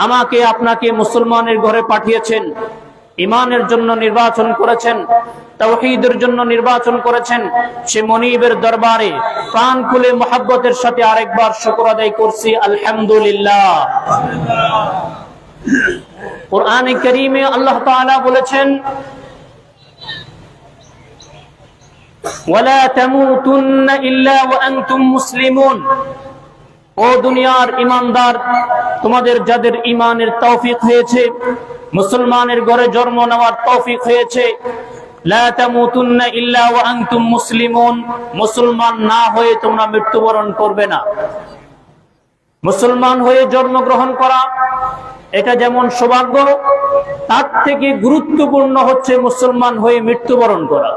আমাকে আপনাকে মুসলমানের ঘরে পাঠিয়েছেন, ঈমানের জন্য নির্বাচন করেছেন, তাওহীদের জন্য নির্বাচন করেছেন। সে মনিবের দরবারে প্রাণ খুলে মুহাব্বতের সাথে আরেকবার শুকর আদায় করছি, আলহামদুলিল্লাহ। কোরআনে কারীমে আল্লাহ তাআলা বলেছেন, ওয়ালা তামুতুন্না ইল্লা ওয়া আনতুম মুসলিমুন। ও দুনিয়ার ঈমানদার, তোমাদের যাদের ঈমানের তৌফিক হয়েছে, মুসলমানের ঘরে জন্ম নেওয়ার তৌফিক হয়েছে, লা তামুতুন্না ইল্লা ওয়া আনতুম মুসলিমুন, মুসলমান না হয়ে তোমরা মৃত্যুবরণ করবে না। মুসলমান হয়ে জন্মগ্রহণ করা এটা যেমন সৌভাগ্য, তার থেকে গুরুত্বপূর্ণ হচ্ছে মুসলমান হয়ে মৃত্যুবরণ করা।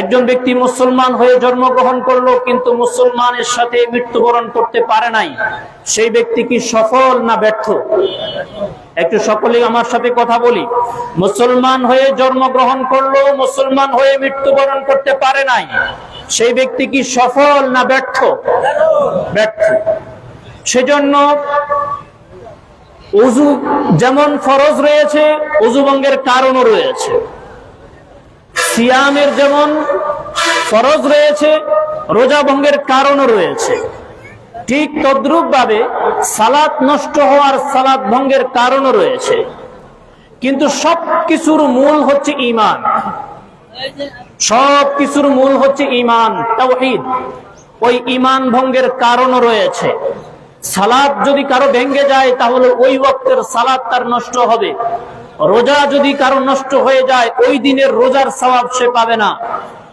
একজন ব্যক্তি মুসলমান হয়ে জন্মগ্রহণ করলো কিন্তু মুসলমানের সাথে মৃত্যুবরণ করতে পারে নাই, সেই ব্যক্তি কি সফল না ব্যর্থ? একটু সকলেই আমার সাথে কথা বলি। মুসলমান হয়ে জন্মগ্রহণ করলো, মুসলমান হয়ে মৃত্যুবরণ করতে পারে নাই, সেই ব্যক্তি কি সফল না ব্যর্থ? ব্যর্থ। সেজন্য ওযু যেমন ফরজ রয়েছে, ওযু ভঙ্গের কারণও রয়েছে। সিয়ামের যেমন ফরজ রয়েছে, রোজা ভঙ্গের কারণও রয়েছে। ঠিক তদ্রূপ ভাবে সালাত নষ্ট হওয়ার, সালাত ভঙ্গের কারণও রয়েছে। কিন্তু সবকিছুর মূল হচ্ছে ঈমান। সবকিছুর মূল হচ্ছে ঈমান, তাওহীদ। ওই ঈমান ভঙ্গের কারণও রয়েছে। সালাত যদি কারো ভেঙে যায় তাহলে ওই ওয়াক্তের সালাত তার নষ্ট হবে। রোজা যদি কারো নষ্ট হয়ে যায়, ওই দিনের রোজার সওয়াব সে পাবে না।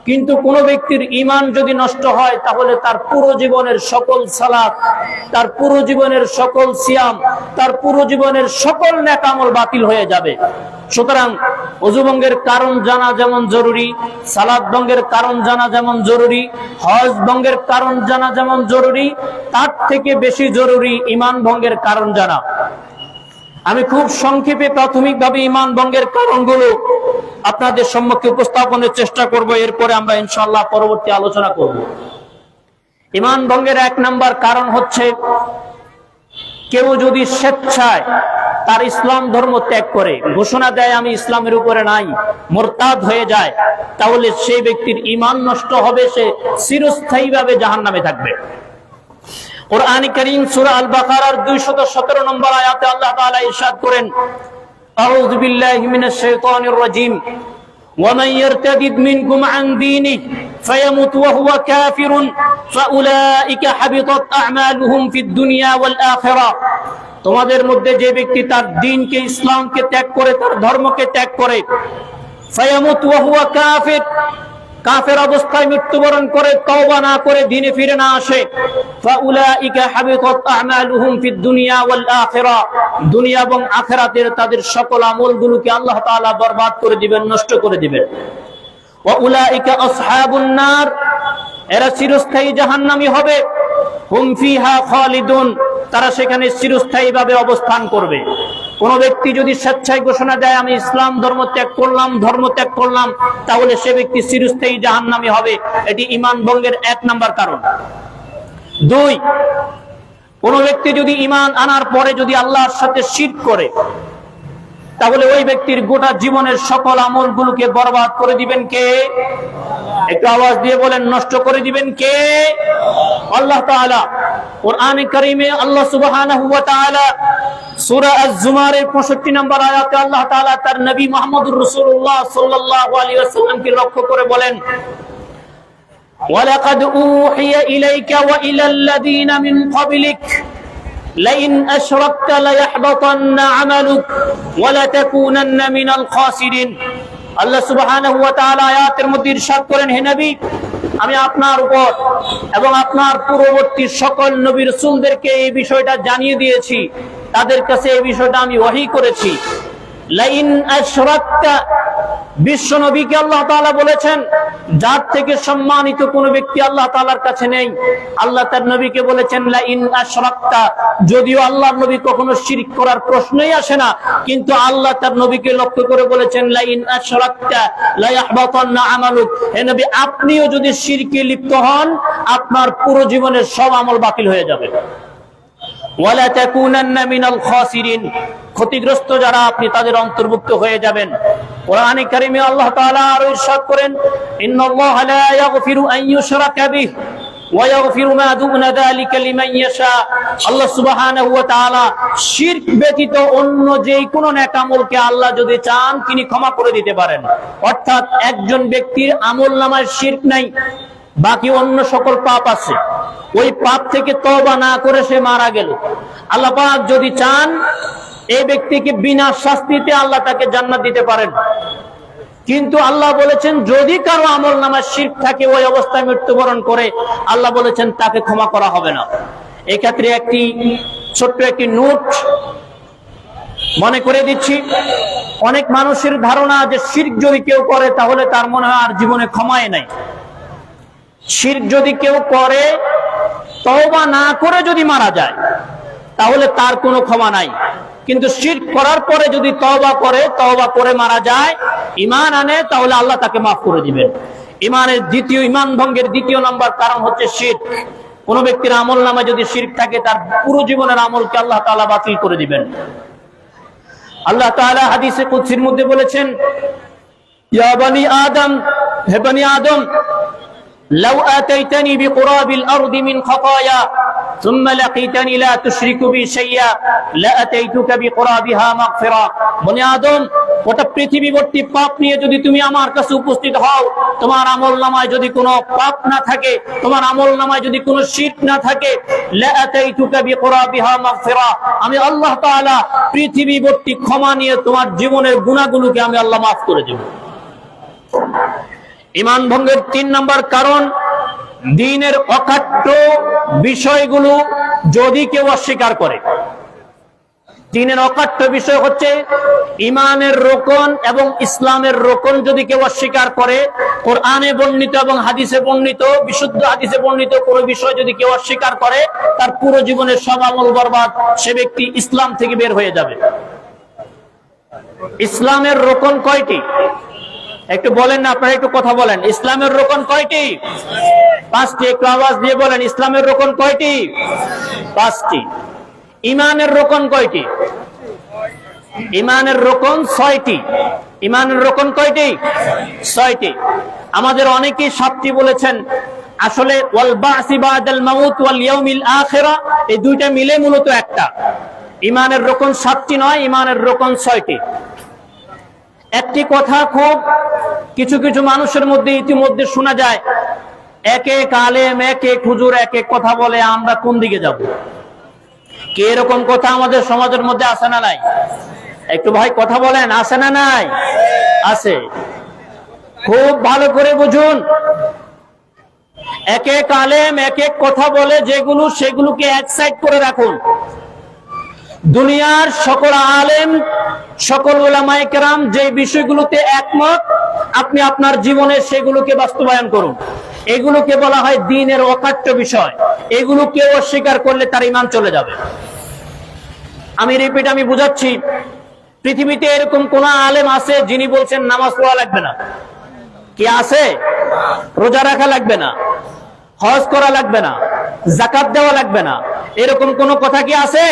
কিন্তু কোন ব্যক্তির ঈমান যদি নষ্ট হয় তাহলে তার পুরো জীবনের সকল সালাত, তার পুরো জীবনের সকল সিয়াম, তার পুরো জীবনের সকল নেক আমল বাতিল হয়ে যাবে। সুতরাং ওযু ভঙ্গের কারণ জানা যেমন জরুরি, সালাত ভঙ্গের কারণ জানা যেমন জরুরি, হজ ভঙ্গের কারণ জানা যেমন জরুরি, তার থেকে বেশি জরুরি ঈমান ভঙ্গের কারণ জানা। আমি খুব সংক্ষেপে প্রাথমিকভাবে ঈমান ভঙ্গের কারণগুলো আপনাদের সম্মুখে উপস্থাপনের চেষ্টা করব, এরপরে আমরা ইনশাআল্লাহ পরবর্তী আলোচনা করব। ঈমান ভঙ্গের 1 নাম্বার কারণ হচ্ছে, কেউ যদি স্বেচ্ছায় তার ইসলাম ধর্ম ত্যাগ করে, ঘোষণা দেয় আমি ইসলামের উপরে নাই, মুরতাদ হয়ে যায়, তাহলে সেই ব্যক্তির ঈমান নষ্ট হবে, সে চিরস্থায়ীভাবে জাহান্নামে থাকবে। কুরআন কারীম সূরা আল বাকারার 217 নম্বর আয়াতে আল্লাহ তাআলা ইরশাদ করেন, আউযু বিল্লাহি মিনাশ শাইতানির রাজীম, ওয়া মান ইয়ারতাদিদ মিনকুম আন দীনিহি ফায়ামুত ওয়া হুয়া কাফিরুন ফাউলাইকা হাবিতাত আ'মালুহুম ফিদ দুনিয়া ওয়াল আখিরাহ। তোমাদের মধ্যে যে ব্যক্তি তার দ্বীনকে, ইসলামকে ত্যাগ করে, তার ধর্মকে ত্যাগ করে, ফায়ামুত ওয়া হুয়া কাফির, কাফের অবস্থায় মৃত্যুবরণ করে, তওবা না করে দ্বীনে ফিরে না আসে, ফাউলাইকা হাবিতাত আ'মালুহুম ফিদ দুনিয়া ওয়াল আখিরাহ, দুনিয়া এবং আখিরাতের তাদের সকল আমলগুলোকে আল্লাহ তাআলা বরবাদ করে দিবেন, নষ্ট করে দিবেন। ওয়া উলাইকা আসহাবুন নার, এরা চিরস্থায়ী জাহান্নামী হবে। হুম ফিহা খালিদুন, তারা সেখানে চিরস্থায়ীভাবে অবস্থান করবে। কোন ব্যক্তি যদি স্বেচ্ছায় ঘোষণা দেয় আমি ইসলাম ধর্ম ত্যাগ করলাম, তাহলে সে ব্যক্তি চিরস্থায়ী জাহান্নামী হবে। এটি ঈমান ভঙ্গের 1 নাম্বার কারণ। 2, কোন ব্যক্তি যদি ঈমান আনার পরে যদি আল্লাহর সাথে শিরক করে, তাহলে ওই ব্যক্তির গোটা জীবনের সকল আমলগুলোকে বরবাদ করে দিবেন কে? একটু আওয়াজ দিয়ে বলেন, নষ্ট করে দিবেন কে? আল্লাহ তাআলা। কুরআনে কারীমে আল্লাহ সুবহানাহু ওয়া তাআলা সূরা আজ-জুমারের 65 নম্বর আয়াতে আল্লাহ তাআলা তার নবী মুহাম্মদুর রাসূলুল্লাহ সাল্লাল্লাহু আলাইহি ওয়াসাল্লামকে লক্ষ্য করে বলেন, ওয়ালাকাদ উহিয়া ইলাইকা ওয়া ইলাল্লাযীনা মিন ক্বাবলিক লাইন আশরাকতা লায়াহবাতান্না আমালুক ওয়া লাতাকুনান্না মিনাল খাসিরিন। আল্লাহ সুবহানাহু ওয়া তাআলা আয়াতের মধ্যে ইরশাদ করেন, হে নবী, আমি আপনার উপর এবং আপনার পূর্ববর্তী সকল নবী রাসূলদেরকে এই বিষয়টা জানিয়ে দিয়েছি, তাদের কাছে এই বিষয়টা আমি ওহী করেছি। লাইন আশরাকতা, বিশ্ব নবীকে আল্লাহ তাআলা বলেছেন, যার থেকে সম্মানিত কোন ব্যক্তি আল্লাহ তাআলার কাছে নেই। আল্লাহ তার নবীকে বলেছেন লাইন আশরাকতা, যদিও আল্লাহর নবী কখনো শিরক করার প্রশ্নই আসে না, কিন্তু আল্লাহ তার নবীকে লক্ষ্য করে বলেছেন লাইন আশরাকতা লা ইয়াহবাতান্না আমালুক, হে নবী আপনিও যদি শিরকে লিপ্ত হন, আপনার পুরো জীবনের সব আমল বাতিল হয়ে যাবে। ওয়ালা তাকুনান্না মিনাল খাসিরিন, ক্ষতিগ্রস্ত যারা আপনি তাদের অন্তর্ভুক্ত হয়ে যাবেন। কোরআনে কারিমে আল্লাহ তাআলা আরো ইরশাদ করেন, ইন্নাল্লাহা লা ইয়াগফিরু আন ইউশরাকা বিহি ওয়া ইয়াগফিরু মা দুনা যালিকা লিমান ইয়াশা। আল্লাহ সুবহানাহু ওয়া তাআলা শিরক ব্যতীত অন্য যে কোনো নেক আমলকে আল্লাহ যদি চান তিনি ক্ষমা করে দিতে পারেন। অর্থাৎ একজন ব্যক্তির আমলনামায় শিরক নাই, বাকি অন্য সকল পাপ আছে, ওই পাপ থেকে তওবা না করে সে মারা গেল, আল্লাহ পাক যদি চান এই ব্যক্তিকে বিনা শাস্তিতে আল্লাহ তাকে জান্নাত দিতে পারেন। কিন্তু আল্লাহ বলেছেন যদি কারো আমলনামায় শিরক থাকে, ওই অবস্থায় মৃত্যুবরণ করে, আল্লাহ বলেছেন তাকে ক্ষমা করা হবে না। এক্ষেত্রে একটি ছোট্ট একটি নোট মনে করে দিচ্ছি, অনেক মানুষের ধারণা যে শিরক যদি কেউ করে তাহলে তার মনে হয় আর জীবনে ক্ষমাই নাই। শিরক যদি কেউ করে, তওবা না করে যদি মারা যায় তাহলে তার কোনো ক্ষমা নাই। কিন্তু শিরক করার পরে যদি তওবা করে মারা যায়, ঈমান আনে, তাহলে আল্লাহ তাকে মাফ করে দিবেন। ঈমান ভঙ্গের দ্বিতীয় নম্বর কারণ হচ্ছে শিরক। কোন ব্যক্তির আমলনামায় যদি শিরক থাকে তার পুরো জীবনের আমলকে আল্লাহ তাআলা বাতিল করে দিবেন। আল্লাহ তাআলা হাদিসে কুদসির মধ্যে বলেছেন, ইয়া বানি আদম, হে বনি আদম, লাউ আতাইতানি বিকুরাবিল আরদি মিন খাতায়া ثم لقيتني لا تشرك بي شيئا لاتيتك بقرابها مغفرة। বনি আদম, গোটা পৃথিবী ভর্তি পাপ নিয়ে যদি তুমি আমার কাছে উপস্থিত হও, তোমার আমলনামায় যদি কোনো পাপ না থাকে, তোমার আমলনামায় যদি কোনো শিরক না থাকে, লাআতাইতুকা বিকুরাবিহা মাগফিরা, আমি আল্লাহ তাআলা পৃথিবী ভর্তি ক্ষমা নিয়ে তোমার জীবনের গুনাহগুলোকে আমি আল্লাহ মাফ করে দেব। ঈমান ভঙ্গের ৩ নম্বর কারণ, দ্বীনের অকাট্য বিষয়গুলো যদি কেউ অস্বীকার করে। দ্বীনের অকাট্য বিষয় হচ্ছে ঈমানের রোকন এবং ইসলামের রোকন যদি কেউ অস্বীকার করে, কোরআনে বর্ণিত এবং হাদিসে বর্ণিত, বিশুদ্ধ হাদিসে বর্ণিত কোন বিষয় যদি কেউ অস্বীকার করে, তার পুরো জীবনের সব আমল বরবাদ, সে ব্যক্তি ইসলাম থেকে বের হয়ে যাবে। ইসলামের রোকন কয়টি? একটু বলেন না, আপনারা একটু কথা বলেন। ইসলামের রোকন কয়টি? 5টি। একটু আওয়াজ দিয়ে বলেন, ইসলামের রোকন কয়টি? 5টি। ঈমানের রোকন কয়টি? ঈমানের রোকন 6টি। ঈমানের রোকন কয়টি? 6টি। আমাদের অনেকেই 7টি বলেছেন, আসলে ওয়াল বাসি বাদাল মাউত ওয়াল ইয়াউমিল আখিরা, এই দুইটা মিলে মূলত একটা। ঈমানের রোকন 7টি নয়, ঈমানের রোকন 6টি। একটি কথা খুব কিছু কিছু মানুষের মধ্যে ইতিমধ্যে শোনা যায়, এক এক আলেম, এক এক হুজুর এক এক কথা বলে, আমরা কোন দিকে যাব? কি এরকম কথা আমাদের সমাজের মধ্যে আছে না নাই? একটু ভাই কথা বলেন, আছে না নাই? আছে। খুব ভালো করে বুঝুন, এক এক আলেম এক এক কথা বলে যেগুলো, সেগুলোকে এক সাইড করে রাখুন। দুনিয়ার সকল আলেম, সকল উলামায়ে কেরাম যে বিষয়গুলোতে একমত, আপনি আপনার জীবনে সেগুলোকে বাস্তবায়ন করুন। এগুলোকে বলা হয় দ্বীনের অকাট্য বিষয়। এগুলো কেউ অস্বীকার করলে তার ঈমান চলে যাবে। আমি বুঝাচ্ছি, পৃথিবীতে এরকম কোন আলেম আছে যিনি বলছেন নামাজ পড়া লাগবে না? কি আছে? রোজা রাখা লাগবে না, হজ করা লাগবে না, যাকাত দেওয়া লাগবে না, এরকম কোন কথা কি আছে?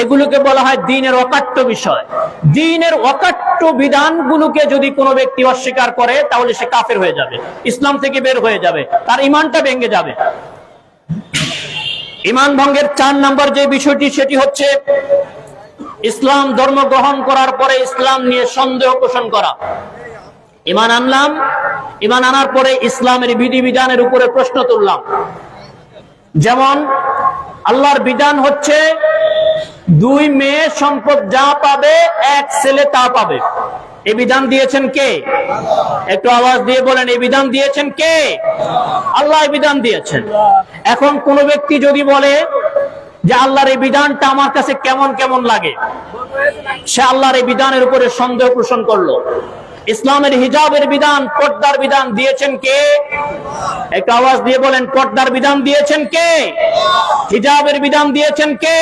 এগুলোকে বলা হয় দ্বীনের অকাট্য বিষয়। দ্বীনের অকাট্য বিধানগুলোকে যদি কোনো ব্যক্তি অস্বীকার করে, তাহলে সে কাফের হয়ে যাবে, ইসলাম থেকে বের হয়ে যাবে, তার ঈমানটা ভেঙে যাবে। ঈমান ভঙ্গের 4 নম্বর যে বিষয়টি, সেটি হচ্ছে ইসলাম ধর্ম গ্রহণ করার পরে ইসলাম নিয়ে সন্দেহ পোষণ করা। ঈমান আনলাম, ঈমান আনার পরে ইসলামের বিধিবিধানের উপরে প্রশ্ন তুললাম। যেমন আল্লাহর বিধান হচ্ছে 2 মেয়ে সম্পদ যা পাবে 1 ছেলে তা পাবে। এই বিধান দিয়েছেন কে? একটু আওয়াজ দিয়ে বলেন, এই বিধান দিয়েছেন কে? আল্লাহ এই বিধান দিয়েছেন। এখন কোন ব্যক্তি যদি বলে যে আল্লাহর এই বিধানটা আমার কাছে কেমন কেমন লাগে, সে আল্লাহর এই বিধানের উপরে সন্দেহ পোষণ করলো। ইসলামের হিজাবের বিধান, পর্দার বিধান দিয়েছেন কে? একটু আওয়াজ দিয়ে বলেন, পর্দার বিধান দিয়েছেন কে? হিজাবের বিধান দিয়েছেন কে?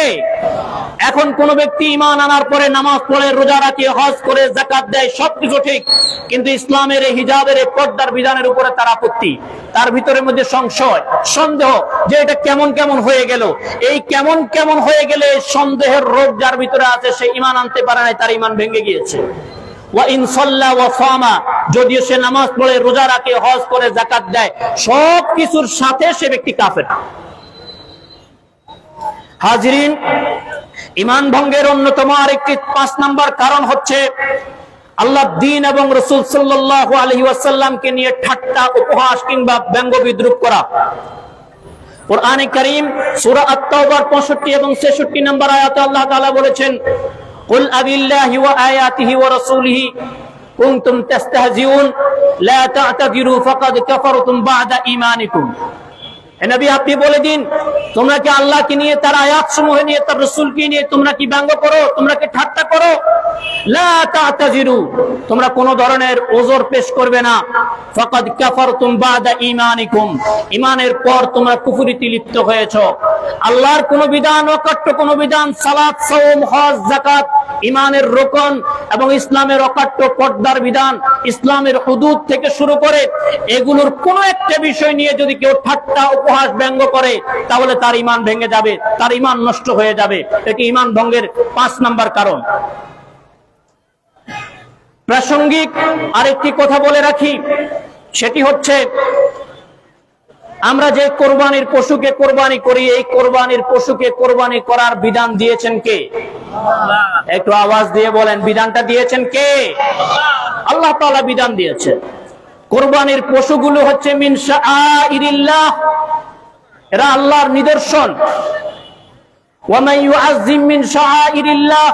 এখন কোন ব্যক্তি ঈমান আনার পরে নামাজ পড়ে, রোজা রাখে, হজ করে, যাকাত দেয়, সবকিছু ঠিক, কিন্তু ইসলামের এই হিজাবের এই পর্দার বিধানের উপরে তার আপত্তি, তার ভিতরের মধ্যে সংশয়, সন্দেহ যে এটা কেমন কেমন হয়ে গেল। এই কেমন কেমন হয়ে গেলে সন্দেহের রোগ যার ভিতরে আছে, সে ঈমান আনতে পারে না, তার ঈমান ভেঙে গিয়েছে। ওয়া ইন সাল্লা ওয়া সামা, যদিও সে নামাজ পড়ে, রোজা রাখে, হজ করে, যাকাত দেয়, সব কিছুর সাথে সে ব্যক্তি কাফের। হাজরিন, ঈমান ভঙ্গের অন্যতম আরেকটি 5 নাম্বার কারণ হচ্ছে আল্লাহর দ্বীন এবং রাসূল সাল্লাল্লাহু আলাইহি ওয়াসাল্লামকে নিয়ে ঠাট্টা, উপহাস কিংবা ব্যঙ্গ বিদ্রূপ করা। কোরআনে কারীম সূরা আত-তাওবার 65 এবং 66 নম্বর আয়াতে আল্লাহ তাআলা বলেছেন, কুল আবিল্লাহি ওয়া আয়াতিহি ওয়া রাসূলিহি কুনতুম তাস্তাহজিউন লা তা'তাযিরু ফাকাদ কাফারতুম বা'দা ঈমানিকুম। হে নবী, আপনি বলে দিন, তোমরা কি আল্লাহকে নিয়ে, তার আয়াতসমূহ নিয়ে, তার রাসূলকে নিয়ে তোমরা কি ব্যঙ্গ করো, তোমরা কি ঠাট্টা করো? লা তা'তাযিরু, তোমরা কোন ধরনের ওজর পেশ করবে না। ফাকাদ কাফারতুম বা'দা ঈমানিকুম, ঈমানের পর তোমরা কুফরিতে লিপ্ত হয়েছো। আল্লাহর কোন বিধান, অকাট্য কোন বিধান, সালাত, সাওম, হজ, যাকাত, ঈমানের রোকন এবং ইসলামের অকাট্য পর্দার বিধান, ইসলামের হুদুদ থেকে শুরু করে এগুলোর কোন একটা বিষয় নিয়ে যদি কেউ ঠাট্টা, উপহাস, ব্যঙ্গ করে, তাহলে তার ঈমান ভেঙে যাবে, তার ঈমান নষ্ট হয়ে যাবে। এটি ঈমান ভঙ্গের 5 নাম্বার কারণ। প্রাসঙ্গিক আরেকটি কথা বলে রাখি, সেটি হচ্ছে আমরা যে কোরবানির পশুকে কোরবানি করি, এই কোরবানির পশুকে কোরবানি করার বিধান দিয়েছেন কে? একটু আওয়াজ দিয়ে বলেন, বিধানটা দিয়েছেন কে? আল্লাহ তাআলা বিধান দিয়েছেন। কোরবানির পশুগুলো হচ্ছে মিন শাআইরিল্লাহ, এরা আল্লাহর নিদর্শন। ওয়া মান ইউআযযিম মিন শাআইরিল্লাহ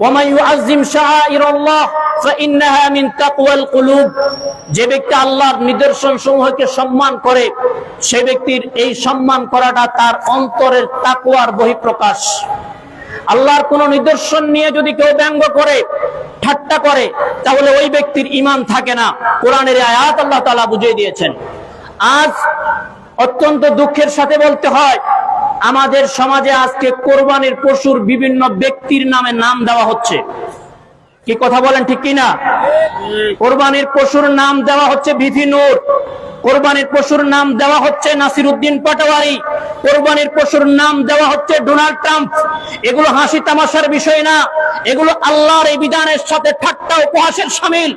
ওয়া মান ইউআযযিম শাআইরাল্লাহ ফাইন্নাহা মিন তাকওয়াল কুলুব। যে ব্যক্তি আল্লাহর নিদর্শন সমূহকে সম্মান করে, সে ব্যক্তির এই সম্মান করাটা তার অন্তরের তাকওয়ার বহিঃপ্রকাশ। আল্লাহর কোন নিদর্শন নিয়ে যদি কেউ ব্যঙ্গ করে, ঠাট্টা করে, তাহলে ওই ব্যক্তির ঈমান থাকে না। কোরআনের আয়াত আল্লাহ তাআলা বুঝিয়ে দিয়েছেন। আজ অত্যন্ত দুঃখের সাথে বলতে হয়, আমাদের সমাজে আজকে কোরবানির পশুর বিভিন্ন ব্যক্তির নামে নাম দেওয়া হচ্ছে। কি কথা বলেন, ঠিক কিনা? কোরবানির পশুর নাম দেওয়া হচ্ছে ভিভি নূর, কোরবানির পশুর নাম দেওয়া হচ্ছে নাসিরউদ্দিন পাটোয়ারি, কোরবানির পশুর নাম দেওয়া হচ্ছে ডোনাল্ড ট্রাম্প। এগুলো হাসি তামাশার বিষয় না, এগুলো আল্লাহর এই বিধানের সাথে ঠাট্টা, উপহাসের শামিল।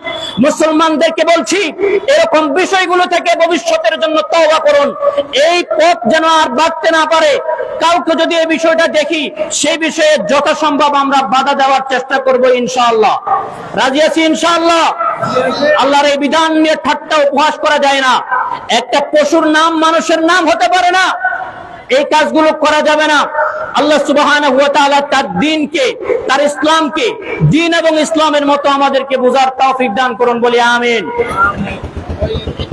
মুসলমানদেরকে বলছি, এরকম বিষয়গুলো থেকে ভবিষ্যতের জন্য তওবা করুন। এই পথ যেন আর বাড়তে না পারে। কাউকে যদি এই বিষয়টা দেখি, সেই বিষয়ে যথাসম্ভব আমরা বাধা দেওয়ার চেষ্টা করব ইনশাআল্লাহ। রাজি আছি ইনশাআল্লাহ? আল্লাহর এই বিধান নিয়ে ঠাট্টা, উপহাস করা যায় না। একটা পশুর নাম মানুষের নাম হতে পারে না, এই কাজগুলো করা যাবে না। আল্লাহ সুবহানাহু ওয়া তাআলা তার দ্বীনকে, তার ইসলামকে দ্বীন এবং ইসলামের মতো আমাদেরকে বোঝার তৌফিক দান করুন, বলি আমিন।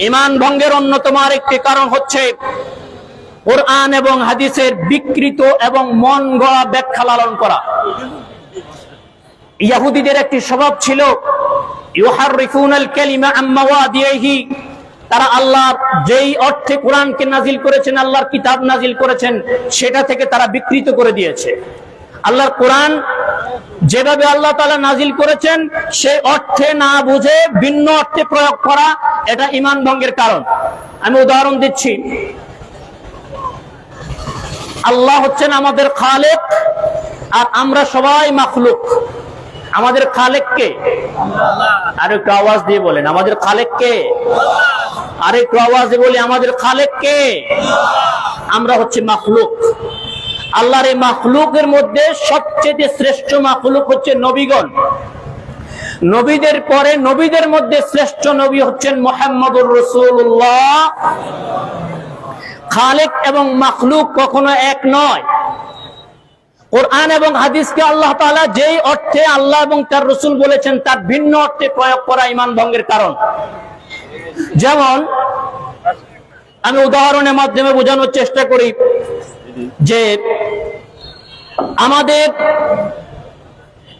ঈমান ভঙ্গের অন্যতম আরেকটি কারণ হচ্ছে কোরআন এবং হাদিসের বিকৃত এবং মন গড়া ব্যাখ্যা লালন করা। ইহুদিদের একটি স্বভাব ছিল, ইউহাররিফুনাল কালিমা আম মাওয়াদিহি, তারা আল্লাহর যেই অর্থে কোরআনকে নাজিল করেছেন, আল্লাহর কিতাব নাজিল করেছেন, সেটা থেকে তারা বিকৃত করে দিয়েছে। আল্লাহর কোরআন যেভাবে আল্লাহ তাআলা নাজিল করেছেন, সেই অর্থে না বুঝে ভিন্ন অর্থে প্রয়োগ করা, এটা ঈমান ভঙ্গের কারণ। আমি উদাহরণ দিচ্ছি। আল্লাহ হচ্ছেন আমাদের খালেক, আর আমরা সবাই মাখলুক। আমাদের খালেক কে? আর একটু আওয়াজ দিয়ে বলেন, আমাদের খালেক কে? আর একটু আওয়াজে বলি, আমাদের খালেক কে? আমরা হচ্ছে মাখলুক। আল্লাহর এই মাখলুকের মধ্যে সবচেয়ে শ্রেষ্ঠ মাখলুক হচ্ছে নবীগণ। নবীদের পরে নবীদের মধ্যে শ্রেষ্ঠ নবী হচ্ছেন মুহাম্মদুর রাসূলুল্লাহ। খালেক এবং মাখলুক কখনো এক নয়। কোরআন এবং হাদিসকে আল্লাহ তাআলা যেই অর্থে আল্লাহ এবং তার রাসূল বলেছেন, তার ভিন্ন অর্থে প্রয়োগ করা ঈমান ভঙ্গের কারণ। যেমন আমি উদাহরণের মাধ্যমে বোঝানোর চেষ্টা করি যে আমাদের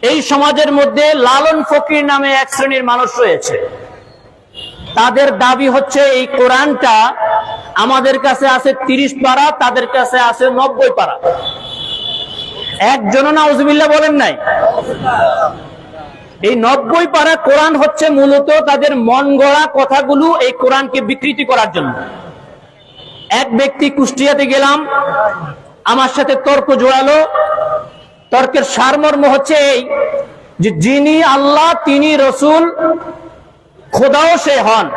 এই সমাজের মধ্যে লালন ফকির নামে এক শ্রেণীর মানুষ রয়েছে। তাদের দাবি হচ্ছে এই কোরআনটা আমাদের কাছে আছে 30 পারা, তাদের কাছে আছে 90 পারা। একজনও নাউজুবিল্লাহ বলেন নাই। এই 90 পারা কোরআন হচ্ছে মূলত তাদের মন গড়া কথাগুলো এই কোরআনকে বিকৃতি করার জন্য। এক ব্যক্তি কুষ্টিয়াতে গেলাম, আমার সাথে তর্ক জোড়ালো। তর্কের সারমর্ম হচ্ছে এই যে যিনি আল্লাহ তিনি রসুল, খোদাও সে হন।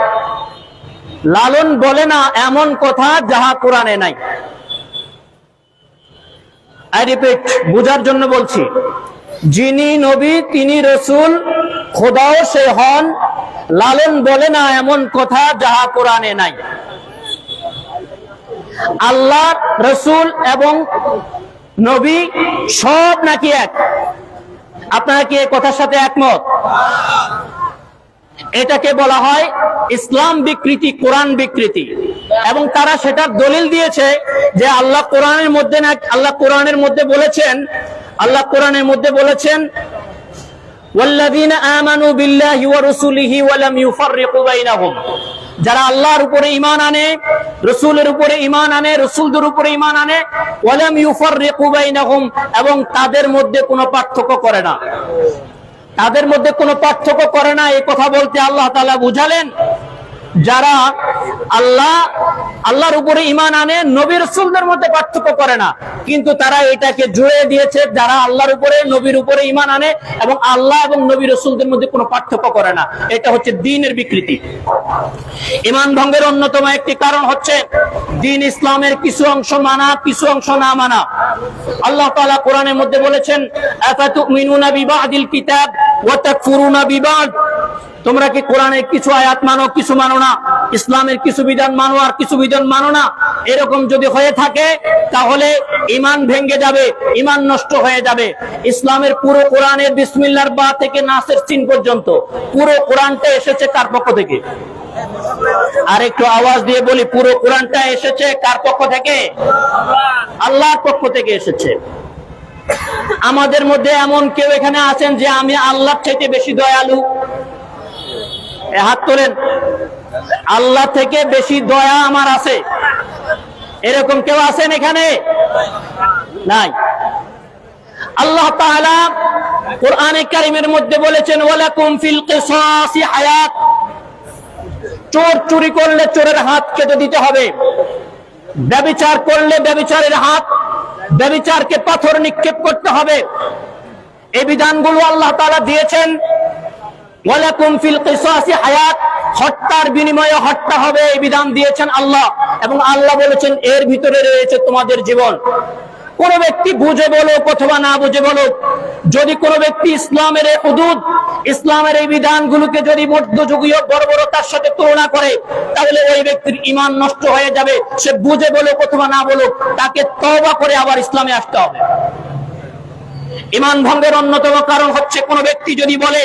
লালন বলে না এমন কথা যাহা কোরআনে নাই। আই রিপিট, বুঝার জন্য বলছি, যিনি নবী তিনি রসুল, খোদাও সে হন। লালন বলে না এমন কথা যাহা কোরআনে নাই। আল্লাহ, রসুল এবং নবী সব নাকি এক? আপনারা কি এই কথার সাথে একমত? এটাকে বলা হয় ইসলাম বিকৃতি, কোরআন বিকৃতি। এবং তারা সেটার দলিল দিয়েছে যে আল্লাহ কোরআনের মধ্যে বলেছেন ওয়াল্লাযীনা আমানু বিল্লাহি ওয়া রাসূলিহি ওয়া লাম ইউফাররিকু বাইনাহুম। যারা আল্লাহর উপরে ঈমান আনে, রাসূলের উপরে ঈমান আনে, রাসূলদের উপরে ঈমান আনে, ওয়া লাম ইউফাররিকু বাইনাহুম, এবং তাদের মধ্যে কোনো পার্থক্য করে না। তাদের মধ্যে কোনো পার্থক্য করে না, এই কথা বলতে আল্লাহ তাআলা বুঝালেন যারা আল্লাহর উপরে ঈমান আনে, নবী রাসূলদের মধ্যে পার্থক্য করে না। কিন্তু তারা এটাকে জুড়ে দিয়েছে যারা আল্লাহর উপরে, নবীর উপরে ঈমান আনে এবং আল্লাহ এবং নবী রাসূলদের মধ্যে কোনো পার্থক্য করে না। এটা হচ্ছে দ্বীনের বিকৃতি। ঈমান ভঙ্গের অন্যতম একটি কারণ হচ্ছে দ্বীন ইসলামের কিছু অংশ মানা, কিছু অংশ না মানা। আল্লাহ তাআলা কোরআনের মধ্যে বলেছেন আফাতুমিনুনা বিবাদিল কিতাব ওয়া তাকফুরুনা বিবাদ। তোমরা কি কোরআনের কিছু আয়াত মানো, কিছু মানো না? ইসলামের কিছু বিধান মানো আর কিছু বিধান মানো না? এরকম যদি হয়ে থাকে তাহলে ঈমান ভেঙে যাবে, ঈমান নষ্ট হয়ে যাবে। ইসলামের পুরো কোরআনের বিসমিল্লাহর বা থেকে নাসের চিহ্ন পর্যন্ত পুরো কোরআনটা এসেছে কার পক্ষ থেকে? আর একটু আওয়াজ দিয়ে বলি, পুরো কোরআনটা এসেছে কার পক্ষ থেকে? আল্লাহর পক্ষ থেকে এসেছে। আমাদের মধ্যে এমন কেউ এখানে আছেন যে আমি আল্লাহর চাইতে বেশি দয়ালু? হাত তোলেন। আল্লাহ থেকে বেশি দয়া আমার আছে, এরকম কেউ আছেন এখানে? নাই। আল্লাহ তাআলা কোরআনে কারীমের মধ্যে বলেছেন ওয়ালাকুম ফিল কিসাসি হায়াত। চোর চুরি করলে চোরের হাত কেটে দিতে হবে, ব্যভিচার করলে ব্যভিচারের হাত, ব্যভিচারকে পাথর নিক্ষেপ করতে হবে। এই বিধানগুলো আল্লাহ তাআলা দিয়েছেন। ওয়ালাকুম ফিল কিসাসি হায়াত, হত্যার বিনিময়ে হত্যা হবে, এই বিধান দিয়েছেন আল্লাহ। এবং আল্লাহ বলেছেন এর ভিতরে রয়েছে তোমাদের জীবন। কোন ব্যক্তি বুঝে বলুক অথবা না বুঝে বলুক, যদি কোন ব্যক্তি ইসলামের এই হুদুদ, ইসলামের এই বিধানগুলোকে যদি মধ্যযুগীয় বর্বরতার সাথে তুলনা করে, তাহলে ওই ব্যক্তির ঈমান নষ্ট হয়ে যাবে। সে বুঝে বলুক অথবা না বলুক, তাকে তওবা করে আবার ইসলামে আসতে হবে। ঈমান ভঙ্গের অন্যতম কারণ হচ্ছে কোন ব্যক্তি যদি বলে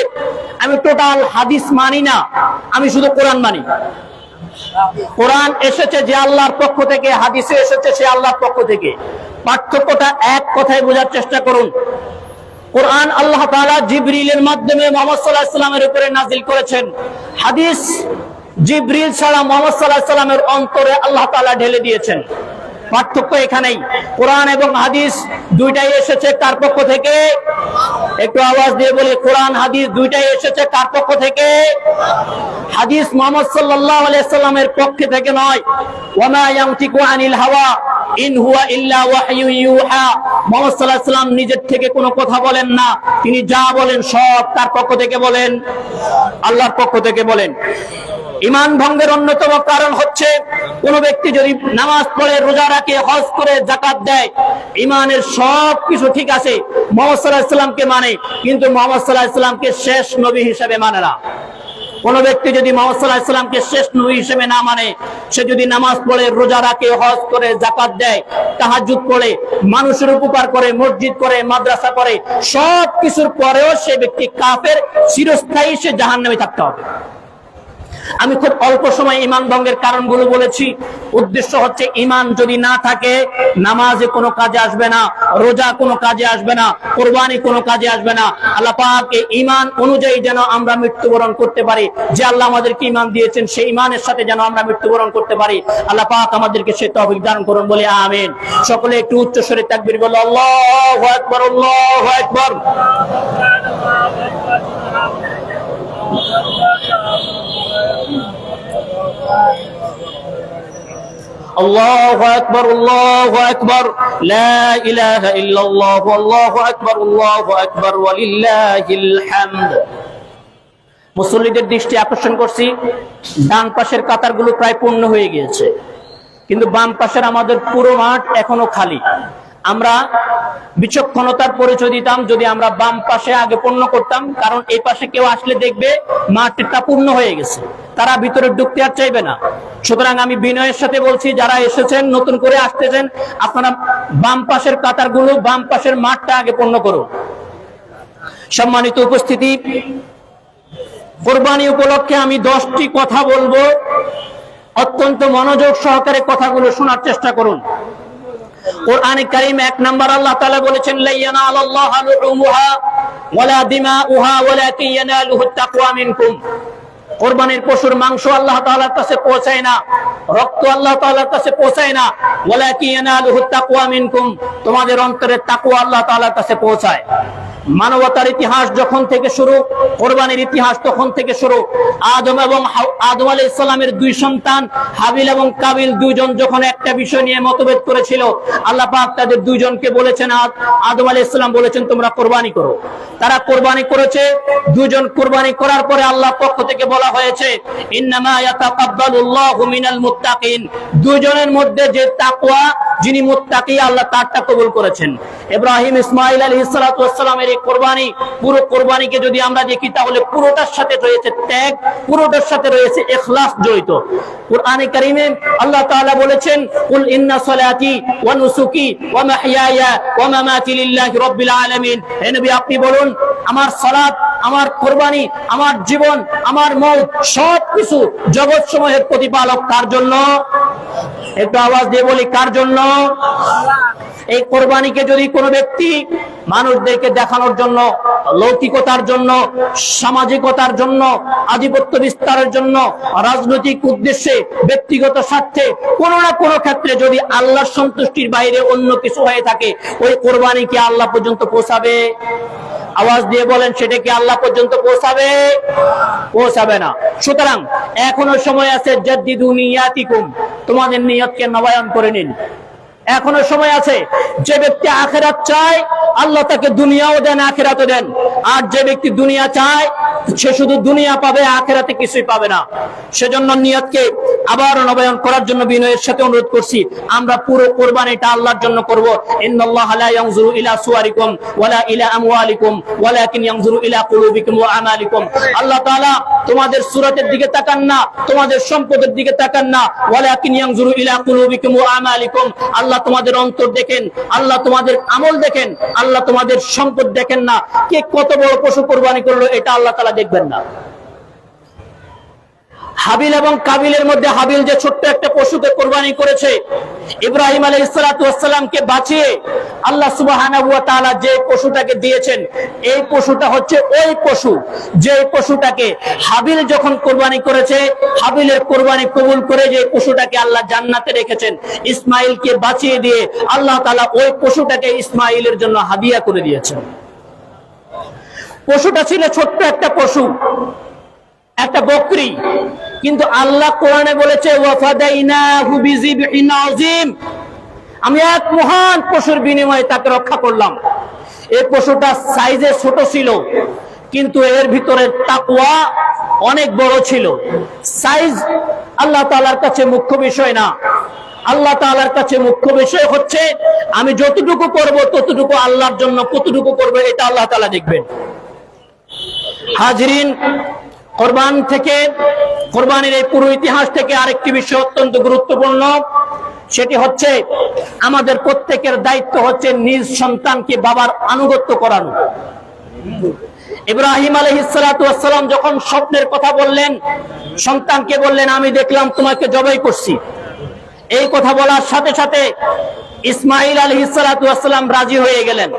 আমি টোটাল হাদিস মানি না, আমি শুধু কোরআন মানি। কোরআন এসেছে যে আল্লাহর পক্ষ থেকে, হাদিসে এসেছে সে আল্লাহর পক্ষ থেকে। পার্থক্যটা এক কথায় বোঝার চেষ্টা করুন। কোরআন আল্লাহ তাআলা জিবরিলের মাধ্যমে মুহাম্মদ সাল্লাল্লাহু আলাইহি ওয়াসাল্লামের উপরে নাযিল করেছেন। হাদিস জিবরিল ছাড়া মুহাম্মদ সাল্লাল্লাহু আলাইহি ওয়াসাল্লামের অন্তরে আল্লাহ তাআলা ঢেলে দিয়েছেন। পার্থক্য এখানেই। কোরআন এবং হাদিস দুইটাই এসেছে কার পক্ষ থেকে? একটু আওয়াজ দিয়ে বলি, কোরআন হাদিস দুইটাই এসেছে কার পক্ষ থেকে? হাদিস মুহাম্মদ সাল্লাল্লাহু আলাইহি ওয়াসাল্লামের পক্ষ থেকে নয়। ওয়া মা ইয়ানতিকু আনিল হাওয়া ইন হুয়া ইল্লা ওয়াহয়ু ইউহা। মুহাম্মদ সাল্লাল্লাহু আলাইহি ওয়াসাল্লাম নিজের থেকে কোনো কথা বলেন না, তিনি যা বলেন সব তার পক্ষ থেকে বলেন, আল্লাহর পক্ষ থেকে বলেন। ঈমান ভঙ্গের অন্যতম কারণ হচ্ছে কোন ব্যক্তি যদি নামাজ পড়ে, রোজা রাখে, হজ করে, যাকাত দেয়, ঈমানের সব কিছু ঠিক আছে, মুহাম্মদ সাল্লাল্লাহু আলাইহি ওয়াসাল্লামকে মানে, কিন্তু মুহাম্মদ সাল্লাল্লাহু আলাইহি ওয়াসাল্লামকে শেষ নবী হিসেবে মানে না। কোন ব্যক্তি যদি মুহাম্মদ সাল্লাল্লাহু আলাইহি ওয়াসাল্লামকে শেষ নবী হিসেবে না মানে, সে যদি নামাজ পড়ে, রোজা রাখে, হজ করে, যাকাত দেয়, তাহাজ্জুদ পড়ে, মানুষের উপকার করে, মসজিদ করে, মাদ্রাসা করে, সব কিছুর পরেও সে ব্যক্তি কাফের, চিরস্থায়ী সে জাহান্নামে থাকতে হবে। আমি খুব অল্প সময় ঈমান ভঙ্গের কারণগুলো বলেছি। উদ্দেশ্য হচ্ছে ঈমান যদি না থাকে নামাজে কোনো কাজে আসবে না, রোজা কোনো কাজে আসবে না, কুরবানি কোনো কাজে আসবে না। আল্লাহ পাক এই ঈমান অনুযায়ী যেন আমরা মৃত্যুবরণ করতে পারি, যে আল্লাহ আমাদেরকে ঈমান দিয়েছেন সেই ঈমানের সাথে যেন আমরা মৃত্যুবরণ করতে পারি। আল্লাহ পাক আমাদেরকে সেই তৌফিক দান করুন, বলি আমিন। সকলে একটু উচ্চ স্বরে তাকবীর বলো, আল্লাহু আকবার, আল্লাহু আকবার। আল্লাহু আকবার, আল্লাহু আকবার, লা ইলাহা ইল্লাল্লাহ, আল্লাহু আকবার, আল্লাহু আকবার, ওয়ালিল্লাহিল হামদ। মুসল্লিদের দৃষ্টি আকর্ষণ করছি, ডান পাশের কাতারগুলো প্রায় পূর্ণ হয়ে গিয়েছে, কিন্তু বাম পাশের আমাদের পুরো মাঠ এখনো খালি। আমরা বিচক্ষণতার পরিচয় দিতাম যদি আমরা বাম পাশে আগে পূর্ণ করতাম, কারণ এই পাশে কেউ আসলে দেখবে মাঠটা পূর্ণ হয়ে গেছে, তারা ভিতরে ঢুকতে আর চাইবে না। সুতরাং আমি বিনয়ের সাথে বলছি, যারা এসেছেন নতুন করে আসতেছেন, আপনারা বাম পাশের কাতারগুলো, বাম পাশের মাঠটা আগে পূর্ণ করুন। সম্মানিত উপস্থিতি, কুরবানি উপলক্ষে আমি 10টি কথা বলবো, অত্যন্ত মনোযোগ সহকারে কথাগুলো শোনার চেষ্টা করুন। কুরআনে কারীম 1 নাম্বার আল্লাহ তাআলা বলেছেন, লা ইয়ানালাল্লাহু লুহুমুহা ওয়ালা দিমাউহা ওয়ালাকিন ইয়ানালুহুত তাকওয়া মিনকুম। কুরবানির পশুর মাংস আল্লাহ তাআলার কাছে পৌঁছায় না, রক্ত আল্লাহ তাআলার কাছে পৌঁছায় না, ওয়ালাকিন ইয়ানালুহুত তাকওয়া মিনকুম, তোমাদের অন্তরের তাকওয়া আল্লাহ তাআলার কাছে পৌঁছায়। মানবতার ইতিহাস যখন থেকে শুরু, কুরবানির ইতিহাস তখন থেকে শুরু। আদম আলাইহিস সালামের 2 সন্তান হাবিল এবং কাবিল, দুইজন যখন একটা বিষয় নিয়ে মতভেদ করেছিল, আল্লাহ পাক তাদের দুইজনকে বলেছেন, আদম আলাইহিস সালাম বলেছেন তোমরা কুরবানি করো। তারা কুরবানি করেছে। দুইজন কুরবানি করার পরে আল্লাহর পক্ষ থেকে বলা হয়েছে, ইন্নামা ইয়াতাকাব্বালুল্লাহু মিনাল মুত্তাকিন, দুইজনের মধ্যে যে তাকওয়া, যিনি মুত্তাকি, আল্লাহ তারটা কবুল করেছেন। ইব্রাহিম ইসমাঈল আলাইহিস সালাতু ওয়াস সালামের এই কুরবানি, পুরো কুরবানিকে যদি আমরা দেখি তাহলে পুরোটার সাথে রয়েছে ত্যাগ, পুরোটার সাথে রয়েছে ইখলাস জড়িত। কুরআনে কারীমে আল্লাহ তাআলা বলেছেন, কুল ইন্না সলাতি ওয়া নুসুকি ওয়া মাহইয়ায়া ওয়া মামাতি লিল্লাহি রাব্বিল আলামিন। হে নবী, আপনি বলুন, আমার সালাত, আমার কুরবানি, আমার জীবন, আমার মওত, সবকিছু জগৎ সমূহের প্রতিপালক কার জন্য? একটু আওয়াজ দিয়ে বলি, কার জন্য? এই কুরবানিকে যদি কোনো ব্যক্তি মানুষদেরকে দেখানোর জন্য, লৌকিকতার জন্য, সামাজিকতার জন্য, আধিপত্য বিস্তারের জন্য, রাজনৈতিক উদ্দেশ্যে, ব্যক্তিগত স্বার্থে, কোনো না কোনো ক্ষেত্রে যদি আল্লাহর সন্তুষ্টির বাইরে অন্য কিছু হয়ে থাকে, ওই কুরবানি কি আল্লাহ পর্যন্ত পৌঁছাবে? আওয়াজ দিয়ে বলেন, সেটা কি আল্লাহ পর্যন্ত পৌঁছাবে? পৌঁছাবে না। সুতরাং এখনো সময় আছে, জাদ্দিদু নিয়াতিকুম, তোমাদের নিয়তকে নবায়ন করে নিন, এখনো সময় আছে। যে ব্যক্তি আখিরাত চায়, আল্লাহ তাকে দুনিয়াও দেন, আখিরাতও দেন। আর যে ব্যক্তি দুনিয়া চায়, সে শুধু দুনিয়া পাবে, আখিরাতে কিছুই পাবে না। সেজন্য নিয়তকে আবার নবায়ন করার জন্য বিনয়ের সাথে অনুরোধ করছি, আমরা পুরো কুরবানিটা আল্লাহর জন্য করব। ইন্নাল্লাহা লা ইয়ানজুরু ইলা সুওয়ারিকুম ওয়ালা ইলা আমওয়ালিকুম ওয়ালাকিন ইয়ানজুরু ইলা কুলুবিকুম ওয়া আমালিকুম। আল্লাহ তাআলা তোমাদের সূরাতের দিকে তাকান না, তোমাদের সম্পদের দিকে তাকান না, ওয়ালাকিন ইয়ানজুরু ইলা কুলুবিকুম ওয়া আমালিকুম। আল্লাহ তোমাদের অন্তর দেখেন, আল্লাহ তোমাদের আমল দেখেন, আল্লাহ তোমাদের সম্পদ দেখেন না। কে কত বড় পশু কুরবানি করলো এটা আল্লাহ তাআলা দেখবেন না। হাবিল এবং কাবিলের মধ্যে হাবিল যে ছোট্ট একটা পশুকে কুরবানি করেছে, ইব্রাহিম আলাইহিস সালাতু ওয়াস সালামকে বাঁচিয়ে আল্লাহ সুবহানাহু ওয়া তাআলা যে পশুটাকে দিয়েছেন, এই পশুটা হচ্ছে ওই পশু যে পশুটাকে হাবিল যখন কুরবানি করেছে, হাবিলের কুরবানি কবুল করে যে পশুটাকে আল্লাহ জান্নাতে রেখেছেন, ইসমাঈলকে বাঁচিয়ে দিয়ে আল্লাহ তাআলা ওই পশুটাকে ইসমাঈলের জন্য হাদিয়া করে দিয়েছেন। পশুটা ছিল ছোট্ট একটা পশু, একটা বকরি, কিন্তু আল্লাহ কোরআনে বলেছে, ওয়াফাদাইনাহু বিযিবহিন আযীম, আমি এক মহান পশুর বিনিময়ে তাকে রক্ষা করলাম। এই পশুটা সাইজে ছোট ছিল, কিন্তু এর ভিতরে তাকওয়া অনেক বড় ছিল। সাইজ আল্লাহ তাআলার কাছে মুখ্য বিষয় না। আল্লাহ তাআলার কাছে মুখ্য বিষয় হচ্ছে আমি যতটুকু করব ততটুকু আল্লাহর জন্য, কতটুকু করব এটা আল্লাহ তাআলা দেখবেন। হাজরিন, কোরবানির এই পুরো ইতিহাস থেকে আরেকটি বিষয় অত্যন্ত গুরুত্বপূর্ণ, সেটি হচ্ছে আমাদের প্রত্যেকের দায়িত্ব হচ্ছে নিজ সন্তানকে বাবার আনুগত্য করানো। ইব্রাহিম আলাইহিস সালাতু ওয়াস সালাম যখন স্বপ্নের কথা বললেন, সন্তানকে বললেন আমি দেখলাম তোমাকে জবাই করছি। এই কথা বলার সাথে সাথে ইসমাঈল আলাইহিস সালাতু ওয়াস সালাম রাজি হয়ে গেলেন,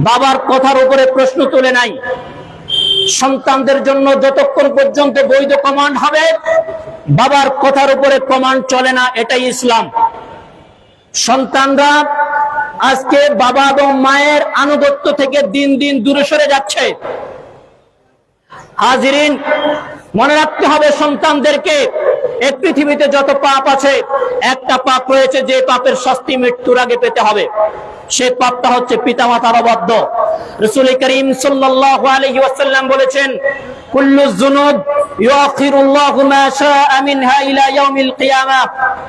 বাবার কথার উপরে প্রশ্ন তোলে নাই। সন্তানদের জন্য যতক্ষণ পর্যন্ত বৈধ প্রমাণ হবে, বাবার কথার উপরে প্রমাণ চলে না, এটাই ইসলাম। সন্তানরা আজকে বাবা এবং মায়ের আনুগত্য থেকে দিন দিন দূরে সরে যাচ্ছে। হাজিরিন, মনে রাখতে হবে সন্তানদেরকে, এই পৃথিবীতে যত পাপ আছে, একটা পাপ রয়েছে যে পাপের শাস্তি মৃত্যুর আগে পেতে হবে। সে পাপটা হচ্ছে পিতামাতার অবাধ্য। রাসূল করিম সাল্লাল্লাহু আলাইহি ওয়াসাল্লাম বলেছেন, কুল্লু যুনুব ইউখিরুল্লাহু মা শাআ মিনহা ইলা ইয়াউমিল কিয়ামাহ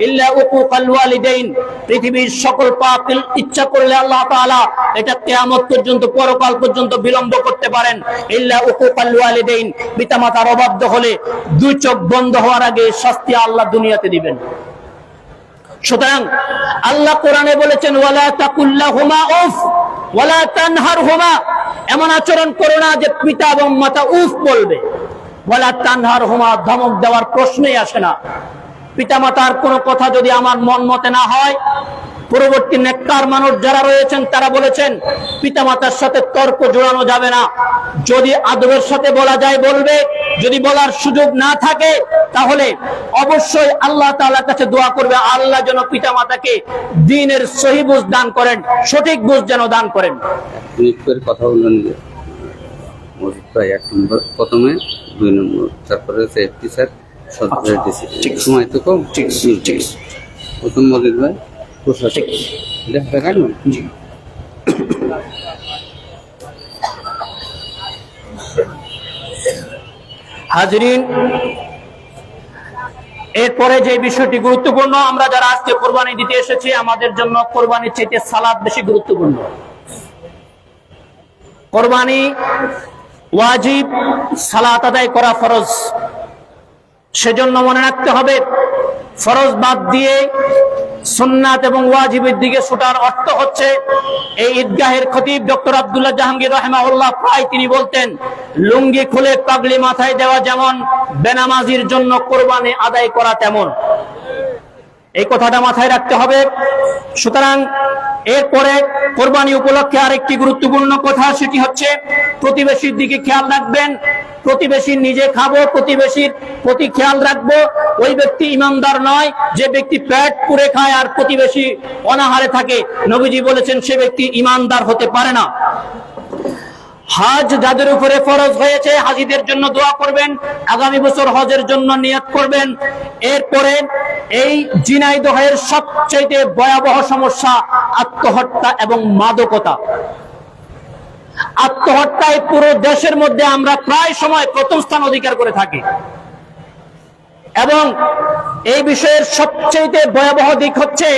ইল্লা উকুকাল ওয়ালিদাইন। পৃথিবীর সকল পাপ ইচ্ছা করলে আল্লাহ তাআলা এটা কিয়ামত পর্যন্ত, পরকাল পর্যন্ত বিলম্ব করতে পারেন। ইল্লা উকুকাল ওয়ালিদাইন, পিতামাতার অবাধ্য হলে দুই চোখ বন্ধ হওয়ার আগে শাস্তি আল্লাহ দুনিয়াতে দিবেন। সুতরাং আল্লাহ কোরআনে বলেছেন, ওয়ালা তাকুল্লাহুমা উফ ওয়ালা তানহারহুমা, এমন আচরণ করো না যে পিতা এবং মাতা উফ বলবে। ওয়ালা তানহারহুমা, ধমক দেওয়ার প্রশ্নই আসে না। পিতামাতার কোনো কথা যদি আমার মন মতে না হয়, পূর্ববর্তী নেককার মানুষ যারা রয়েছেন তারা বলেছেন পিতামাতার সাথে তর্ক জোড়ানো যাবে না। যদি আদবের সাথে বলা যায় বলবে, যদি বলার সুযোগ না থাকে তাহলে অবশ্যই আল্লাহ তাআলার কাছে দোয়া করবে, আল্লাহ যেন পিতামাতাকে দ্বীনের সহি বুঝ দান করেন, সঠিক বুঝ যেন দান করেন। কথা বললেন যে মজিদ ভাই 1 নম্বর, প্রথমে 2 নম্বর, তারপরে টিচার ঠিক সময় তো কম। ঠিক ঠিক, প্রথম মজিদ ভাই প্রশাসক দেখা গেল। জি, হাজরিন, এরপরে যে বিষয়টি গুরুত্বপূর্ণ, আমরা যারা আজকে কোরবানি দিতে এসেছি, আমাদের জন্য কোরবানির চাইতে সালাত বেশি গুরুত্বপূর্ণ। কোরবানি ওয়াজিব, সালাত আদায় করা ফরজ। সেজন্য মনে রাখতে হবে, ফরজ বাদ দিয়ে সুন্নাত এবং ওয়াজিবের দিকে ছুটার অর্থ হচ্ছে, এই ঈদগাহের খতিব ডক্টর আব্দুল্লাহ জাহাঙ্গীর রাহিমাহুল্লাহ প্রায় তিনি বলতেন, লুঙ্গি খুলে পাগড়ি মাথায় দেওয়া যেমন, বেনামাজির জন্য কোরবানি আদায় করা তেমন। এই কথাটা মাথায় রাখতে হবে। সুতরাং এরপরে কোরবানি উপলক্ষে আরেকটি গুরুত্বপূর্ণ কথা, সেটি হচ্ছে প্রতিবেশীর দিকে খেয়াল রাখবেন। প্রতিবেশী নিজে খাবো, প্রতিবেশীর প্রতি খেয়াল রাখবো। ওই ব্যক্তি ইমানদার নয় যে ব্যক্তি পেট পুরে খায় আর প্রতিবেশী অনাহারে থাকে। নবীজি বলেছেন সে ব্যক্তি ইমানদার হতে পারে না। হজ যাদের উপরে ফরজ হয়েছে, হাজীদের জন্য দোয়া করবেন, আগামী বছর হজের জন্য নিয়ত করবেন। এরপরে এই ঝিনাইদহের সবচেয়ে ভয়াবহ সমস্যা আত্মহত্যা এবং মাদকতা। আত্মহত্যায় পুরো দেশের মধ্যে আমরা প্রায় সময় প্রথম স্থান অধিকার করে থাকি, এবং এই বিষয়ের সবচেয়ে ভয়াবহ দিক হচ্ছে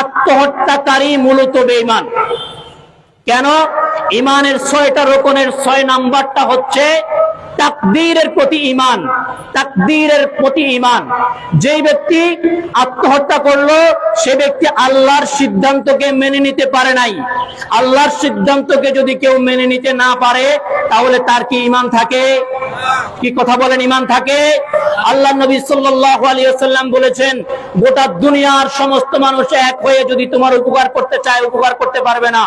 আত্মহত্যাকারী মূলত বেঈমান। কেন? ইমানের 6টা রকমের 6 নাম্বারটা হচ্ছে তাকদীরের প্রতি ঈমান। তাকদীরের প্রতি ঈমান। যেই ব্যক্তি আত্মহত্যা করলো সে ব্যক্তি আল্লাহর সিদ্ধান্তকে মেনে নিতে পারে নাই। আল্লাহর সিদ্ধান্তকে যদি কেউ মেনে নিতে না পারে তাহলে তার কি ঈমান থাকে? কি কথা বলেন, ঈমান থাকে? আল্লাহ নবী সাল্লাল্লাহু আলাইহি ওয়াসাল্লাম বলেছেন, গোটা দুনিয়ার সমস্ত মানুষ এক হয়ে যদি তোমার উপকার করতে চায় উপকার করতে পারবে না,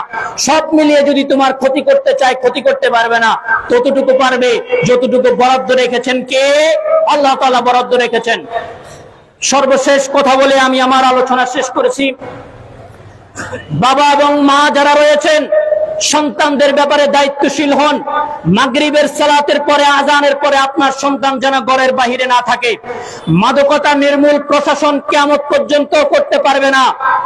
সব মিলিয়ে যদি তোমার ক্ষতি করতে চায় ক্ষতি করতে পারবে না। ততটুকু পারবে যতটুকু বরাদ্দ রেখেছেন কে? আল্লাহ তাআলা বরাদ্দ রেখেছেন। সর্বশেষ কথা বলে আমি আমার আলোচনা শেষ করেছি। বাবা এবং মা যারা রয়েছেন সন্তানদের ব্যাপারে দায়িত্বশীল হন। মাগরিবের সালাতের পরে, আজানের পরে আপনার সন্তান যেন ঘরের বাহিরে না থাকে। মাদকতা নির্মূল প্রশাসন কিয়ামত পর্যন্ত করতে পারবে না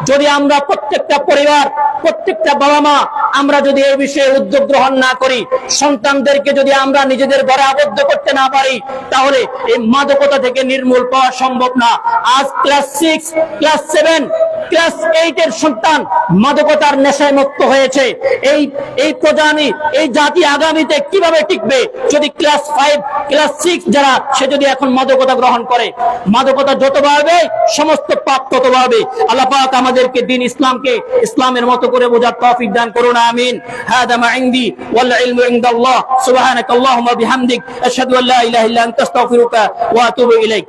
যদি আমরা প্রত্যেকটা পরিবার, প্রত্যেকটা বাবা মা আমরা যদি এই বিষয়ে উদ্যোগ গ্রহণ না করি, সন্তানদেরকে যদি আমরা নিজেদের ঘরে আবদ্ধ করতে না পারি, তাহলে এই মাদকতা থেকে নির্মূল পাওয়া সম্ভব না। আজ ক্লাস 6, ক্লাস 7 ক্লাস 8 এর সন্তান মাদকতার নেশায় মুক্ত হয়েছে, এই প্রজন্ম, এই জাতি আগামীতে কিভাবে টিকবে যদি ক্লাস 5, ক্লাস 6 যারা সে যদি এখন মাদকতা গ্রহণ করে? মাদকতা যত বাড়বে সমস্ত পাপ তত বাড়বে। আল্লাহ পাক আমাদেরকে দ্বীন ইসলামকে ইসলামের মতো করে বোঝার তৌফিক দান করুন, আমিন। হাদা মা ইনদি ওয়াল ইলমু ইনদাল্লাহ, সুবহানাকাল্লাহুম্মা বিহামদিক, আশহাদু আল্লা ইলাহা ইল্লা আনতা, আস্তাগফিরুকা ওয়া আতুবু ইলাইক।